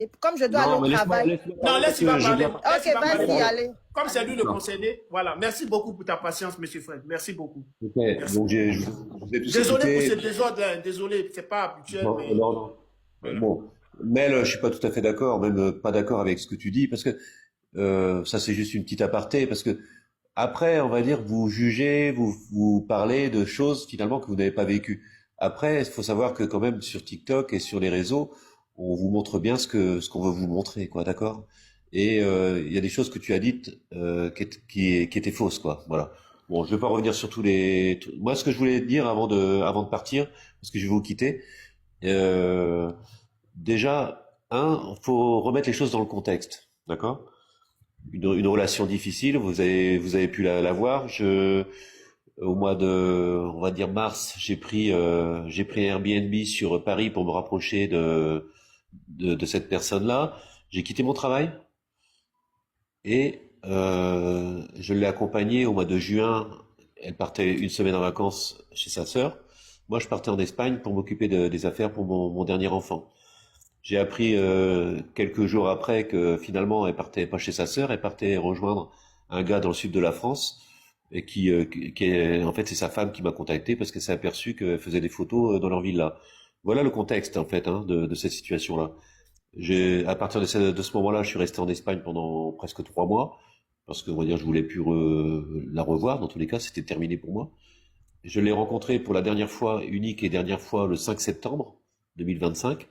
Et comme je dois aller Non, au mais laisse-moi travail. laisse Non, parler parce laisse, il va que je parler. dois. Laisse, Ok, il va parler. vas-y, allez. Comme c'est lui le Non. concerné, voilà. Merci beaucoup pour ta patience, Monsieur Fred. Merci beaucoup. Ok, Merci. donc je vous ai tous Désolé pour ce écouté. désordre, hein. Désolé, c'est pas habituel, Non, mais non, non. voilà. Bon, Mel, je suis pas tout à fait d'accord, même pas d'accord avec ce que tu dis, parce que ça c'est juste une petite aparté, parce que après, on va dire, vous jugez, vous parlez de choses finalement que vous n'avez pas vécues. Après, il faut savoir que quand même sur TikTok et sur les réseaux, on vous montre bien ce qu'on veut vous montrer, quoi, d'accord? Et il y a des choses que tu as dites qui étaient fausses, quoi. Voilà. Bon, je vais pas revenir sur tous les. Moi, ce que je voulais dire avant de partir, parce que je vais vous quitter. Euh, Déjà, faut remettre les choses dans le contexte, d'accord? Une relation difficile, vous avez pu la voir. Au mois de, on va dire mars, j'ai pris un Airbnb sur Paris pour me rapprocher de cette personne-là. J'ai quitté mon travail et je l'ai accompagnée au mois de juin. Elle partait une semaine en vacances chez sa sœur. Moi, je partais en Espagne pour m'occuper des affaires pour mon dernier enfant. J'ai appris quelques jours après que finalement elle partait pas chez sa sœur, elle partait rejoindre un gars dans le sud de la France et qui est en fait c'est sa femme qui m'a contacté parce qu'elle s'est aperçue qu'elle faisait des photos dans leur villa. Voilà le contexte en fait de cette situation-là. À partir de ce moment-là, je suis resté en Espagne pendant presque 3 mois parce que on va dire je voulais plus la revoir. Dans tous les cas, c'était terminé pour moi. Je l'ai rencontrée pour la dernière fois, unique et dernière fois, le 5 septembre 2025.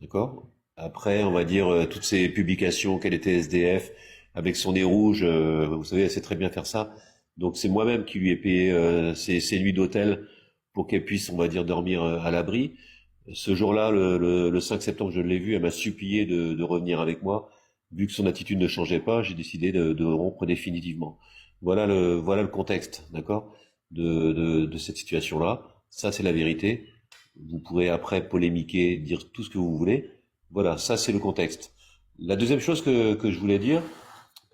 D'accord. Après, on va dire toutes ces publications qu'elle était SDF avec son nez rouge, vous savez, elle sait très bien faire ça. Donc c'est moi-même qui lui ai payé ses nuits d'hôtel pour qu'elle puisse, on va dire, dormir à l'abri. Ce jour-là, le 5 septembre, je l'ai vue, elle m'a supplié de revenir avec moi. Vu que son attitude ne changeait pas, j'ai décidé de rompre définitivement. Voilà le contexte, d'accord, de cette situation-là. Ça, c'est la vérité. Vous pourrez après polémiquer, dire tout ce que vous voulez. Voilà, ça c'est le contexte. La deuxième chose que je voulais dire,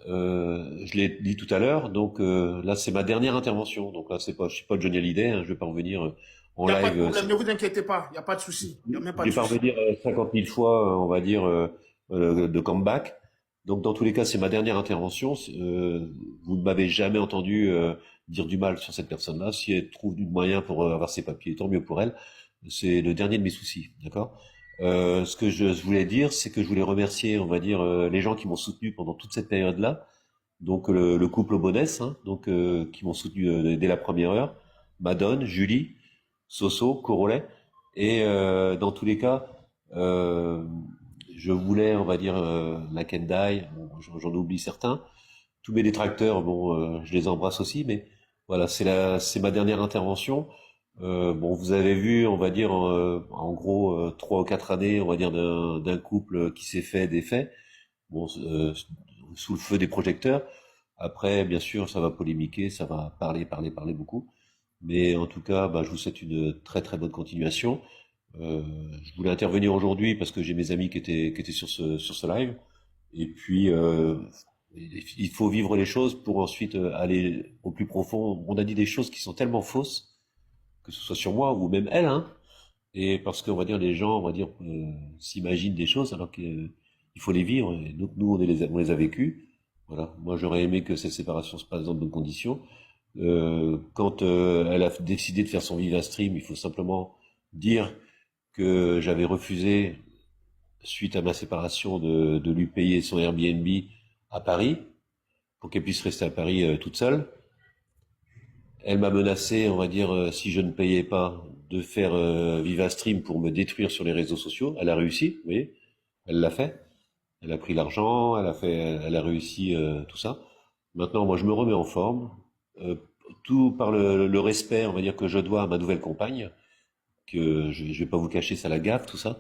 je l'ai dit tout à l'heure, donc là c'est ma dernière intervention. Donc là je suis pas Johnny Hallyday, hein, je vais pas revenir en Il n'y a pas de live. problème, ne vous inquiétez pas, il n'y a pas de souci. Il n'y a même pas Je de vais pas souci. revenir 50 000 fois, on va dire, de comeback. Donc dans tous les cas, c'est ma dernière intervention. Vous ne m'avez jamais entendu dire du mal sur cette personne-là. Si elle trouve du moyen pour avoir ses papiers, tant mieux pour elle. C'est le dernier de mes soucis, d'accord. Ce que je voulais dire, c'est que je voulais remercier, on va dire, les gens qui m'ont soutenu pendant toute cette période-là. Donc le couple Aubonès, hein, donc qui m'ont soutenu dès la première heure. Madone, Julie, Soso, Corolet. Et dans tous les cas, euh, je voulais, on va dire, la Kendai, bon, j'en oublie certains. Tous mes détracteurs, bon, je les embrasse aussi, mais voilà, c'est ma dernière intervention. Bon, vous avez vu, on va dire, en gros, 3 ou 4 années, on va dire, d'un couple qui s'est fait des faits, bon, sous le feu des projecteurs. Après, bien sûr, ça va polémiquer, ça va parler beaucoup. Mais en tout cas, bah, je vous souhaite une très très bonne continuation. Euh, je voulais intervenir aujourd'hui parce que j'ai mes amis qui étaient sur ce live. Et puis, il faut vivre les choses pour ensuite aller au plus profond. On a dit des choses qui sont tellement fausses, que ce soit sur moi ou même elle, hein. Et parce qu'on va dire les gens, on va dire, s'imaginent des choses alors qu'il faut les vivre. Et donc nous, on les a vécues. Voilà. Moi, j'aurais aimé que cette séparation se passe dans de bonnes conditions. Quand elle a décidé de faire son Viva Stream, il faut simplement dire que j'avais refusé, suite à ma séparation, de lui payer son Airbnb à Paris, pour qu'elle puisse rester à Paris toute seule. Elle m'a menacé, on va dire, si je ne payais pas, de faire Viva Stream pour me détruire sur les réseaux sociaux. Elle a réussi, vous voyez, elle l'a fait. Elle a pris l'argent, elle a réussi tout ça. Maintenant, moi, je me remets en forme, euh, tout par le respect, on va dire, que je dois à ma nouvelle compagne, que je vais pas vous cacher, ça la gaffe, tout ça.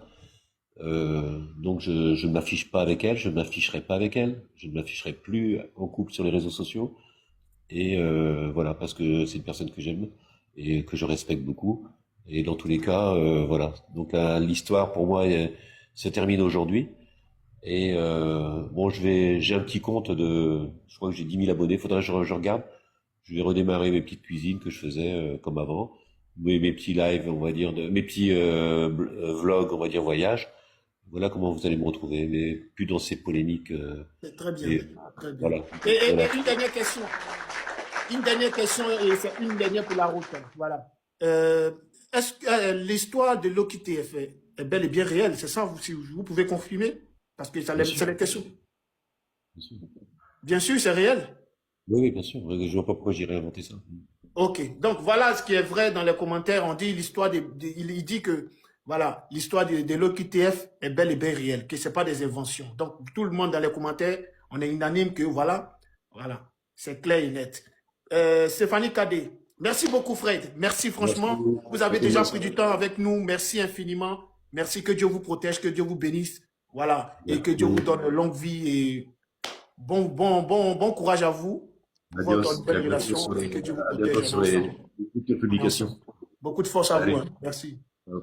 Donc je ne m'affiche pas avec elle, je ne m'afficherai pas avec elle, je ne m'afficherai plus en couple sur les réseaux sociaux. Et voilà, parce que c'est une personne que j'aime et que je respecte beaucoup. Et dans tous les cas, voilà. Donc l'histoire pour moi se termine aujourd'hui. Et bon, j'ai un petit compte je crois que j'ai 10 000 abonnés. Faudrait que je regarde. Je vais redémarrer mes petites cuisines que je faisais comme avant, mes petits lives, on va dire, mes petits vlogs, on va dire voyage. Voilà comment vous allez me retrouver, mais plus dans ces polémiques. C'est très bien. Et Très bien. voilà. Et Voilà. une dernière question. Une dernière question, et c'est une dernière pour la route. Voilà. Euh, Est-ce que l'histoire de l'OQTF est bel et bien réelle? C'est ça, si vous pouvez confirmer? Parce que Bien c'est sûr, la question. bien sûr. Bien sûr, c'est réel. Oui, oui, bien sûr. Je vois pas pourquoi j'irais inventer ça. Ok, donc voilà ce qui est vrai dans les commentaires. On dit l'histoire il dit que voilà l'histoire de l'OQTF est bel et bien réelle, que c'est pas des inventions. Donc tout le monde dans les commentaires, on est unanime que voilà, c'est clair et net. Stéphanie Kadé, merci beaucoup Fred, merci Merci. franchement. Vous avez C'était déjà merci. pris du temps avec nous, merci infiniment. Merci, que Dieu vous protège, que Dieu vous bénisse, voilà, et que Dieu vous Merci. donne longue vie et bon courage à vous pour votre Adios. Et nouvelle relation et que Dieu vous à bientôt protège en sur les ensemble. toutes les En ensemble. publications. Beaucoup de force à vous. Allez. Hein. Merci. Ciao.